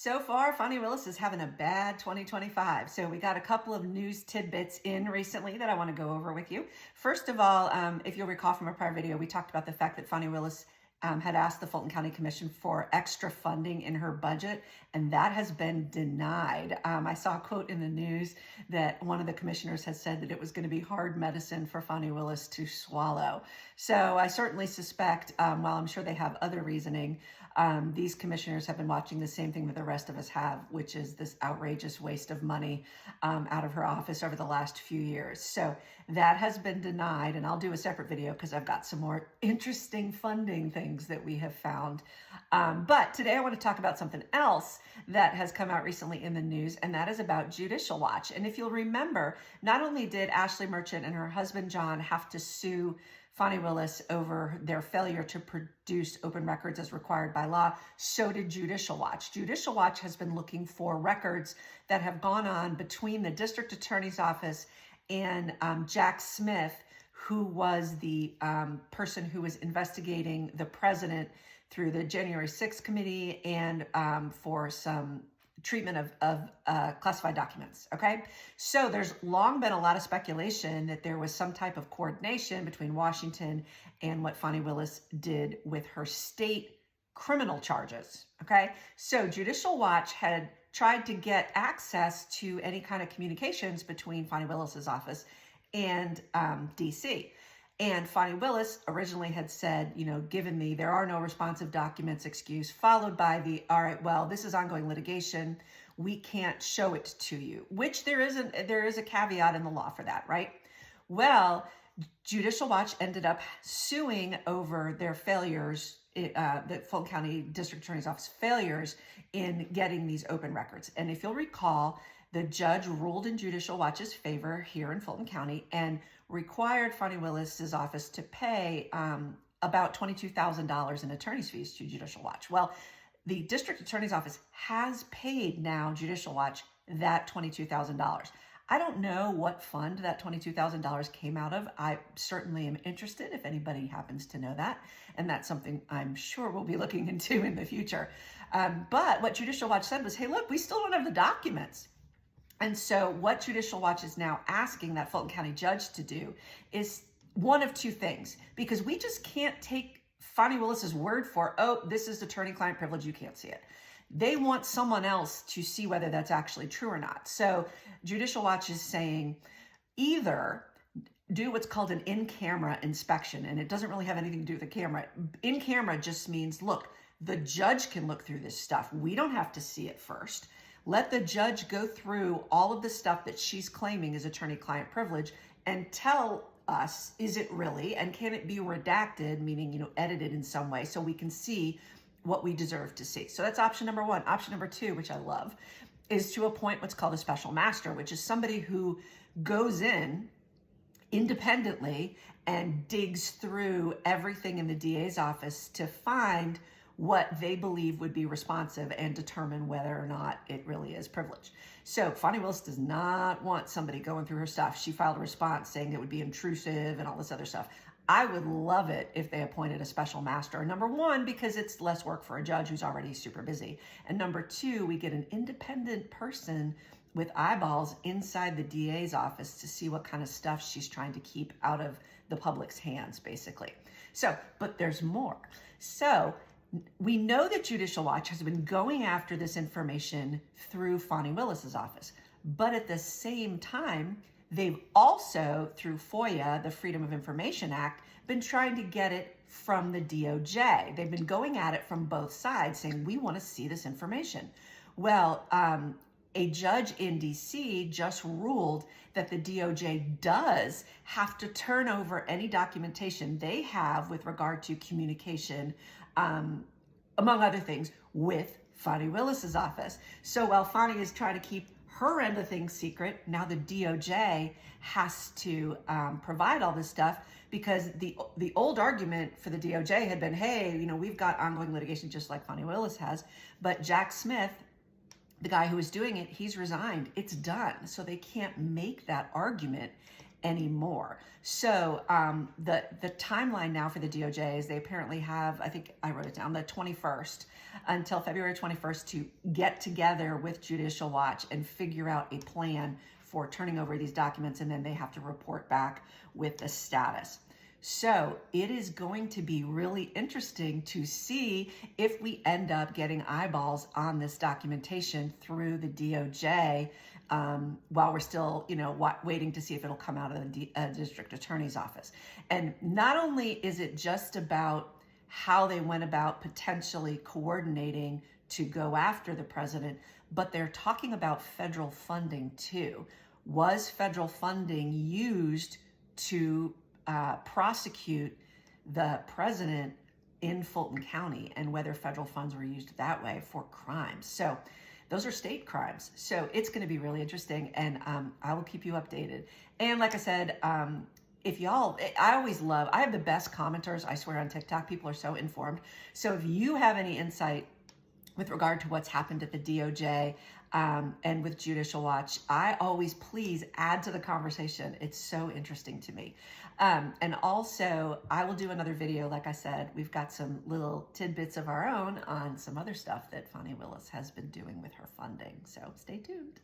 So far, Fani Willis is having a bad 2025. So we got a couple of news tidbits in recently that I want to go over with you. First of all, if you'll recall from a prior video, we talked about the fact that Fani Willis had asked the Fulton County Commission for extra funding in her budget, and that has been denied. I saw a quote in the news that one of the commissioners had said that it was going to be hard medicine for Fani Willis to swallow. So I certainly suspect, while I'm sure they have other reasoning, these commissioners have been watching the same thing that the rest of us have, which is this outrageous waste of money out of her office over the last few years. So that has been denied, and I'll do a separate video because I've got some more interesting funding things that we have found. But today I want to talk about something else that has come out recently in the news, and that is about Judicial Watch. And if you'll remember, not only did Ashley Merchant and her husband John have to sue Fani Willis over their failure to produce open records as required by law, so did Judicial Watch. Judicial Watch has been looking for records that have gone on between the district attorney's office and Jack Smith, who was the person who was investigating the president through the January 6th committee and for some treatment of classified documents, okay? So there's long been a lot of speculation that there was some type of coordination between Washington and what Fani Willis did with her state criminal charges, okay? So Judicial Watch had tried to get access to any kind of communications between Fani Willis's office and DC. And Fani Willis originally had said, given the there are no responsive documents excuse, followed by the, all right, well, this is ongoing litigation, we can't show it to you, which there is a caveat in the law for that, right? Well, Judicial Watch ended up suing over their failures, the Fulton County District Attorney's Office failures in getting these open records. And if you'll recall, the judge ruled in Judicial Watch's favor here in Fulton County and required Fani Willis's office to pay about $22,000 in attorney's fees to Judicial Watch. Well, the district attorney's office has paid now Judicial Watch that $22,000. I don't know what fund that $22,000 came out of. I certainly am interested if anybody happens to know that. And that's something I'm sure we'll be looking into in the future. But what Judicial Watch said was, hey, look, we still don't have the documents. And so what Judicial Watch is now asking that Fulton County judge to do is one of two things, because we just can't take Fani Willis's word for, oh, this is attorney-client privilege, you can't see it. They want someone else to see whether that's actually true or not. So Judicial Watch is saying either do what's called an in-camera inspection, and it doesn't really have anything to do with the camera. In-camera just means, look, the judge can look through this stuff. We don't have to see it first. Let the judge go through all of the stuff that she's claiming is attorney-client privilege and tell us, is it really, and can it be redacted, meaning, edited in some way so we can see what we deserve to see. So that's option number one. Option number two, which I love, is to appoint what's called a special master, which is somebody who goes in independently and digs through everything in the DA's office to find what they believe would be responsive and determine whether or not it really is privilege. So Fani Willis does not want somebody going through her stuff. She filed a response saying it would be intrusive and all this other stuff. I would love it if they appointed a special master. Number one, because it's less work for a judge who's already super busy. And number two, we get an independent person with eyeballs inside the DA's office to see what kind of stuff she's trying to keep out of the public's hands, basically. So, but there's more. So we know that Judicial Watch has been going after this information through Fani Willis's office, but at the same time, they've also, through FOIA, the Freedom of Information Act, been trying to get it from the DOJ. They've been going at it from both sides, saying, we want to see this information. Well, a judge in DC just ruled that the DOJ does have to turn over any documentation they have with regard to communication, among other things, with Fani Willis's office. So while Fani is trying to keep her end of things secret, now the DOJ has to provide all this stuff, because the old argument for the DOJ had been, hey, we've got ongoing litigation just like Fani Willis has, but Jack Smith, the guy who was doing it, he's resigned. It's done. So they can't make that argument anymore. So the timeline now for the DOJ is they apparently have, I think I wrote it down, the 21st until February 21st to get together with Judicial Watch and figure out a plan for turning over these documents, and then they have to report back with the status. So it is going to be really interesting to see if we end up getting eyeballs on this documentation through the DOJ while we're still, waiting to see if it'll come out of the district attorney's office. And not only is it just about how they went about potentially coordinating to go after the president, but they're talking about federal funding too. Was federal funding used to prosecute the president in Fulton County, and whether federal funds were used that way for crimes? So those are state crimes. So it's going to be really interesting, and I will keep you updated. And like I said, if y'all, I have the best commenters, I swear, on TikTok. People are so informed. So if you have any insight with regard to what's happened at the DOJ and with Judicial Watch, I always please add to the conversation. It's so interesting to me. And also, I will do another video. Like I said, we've got some little tidbits of our own on some other stuff that Fani Willis has been doing with her funding. So stay tuned.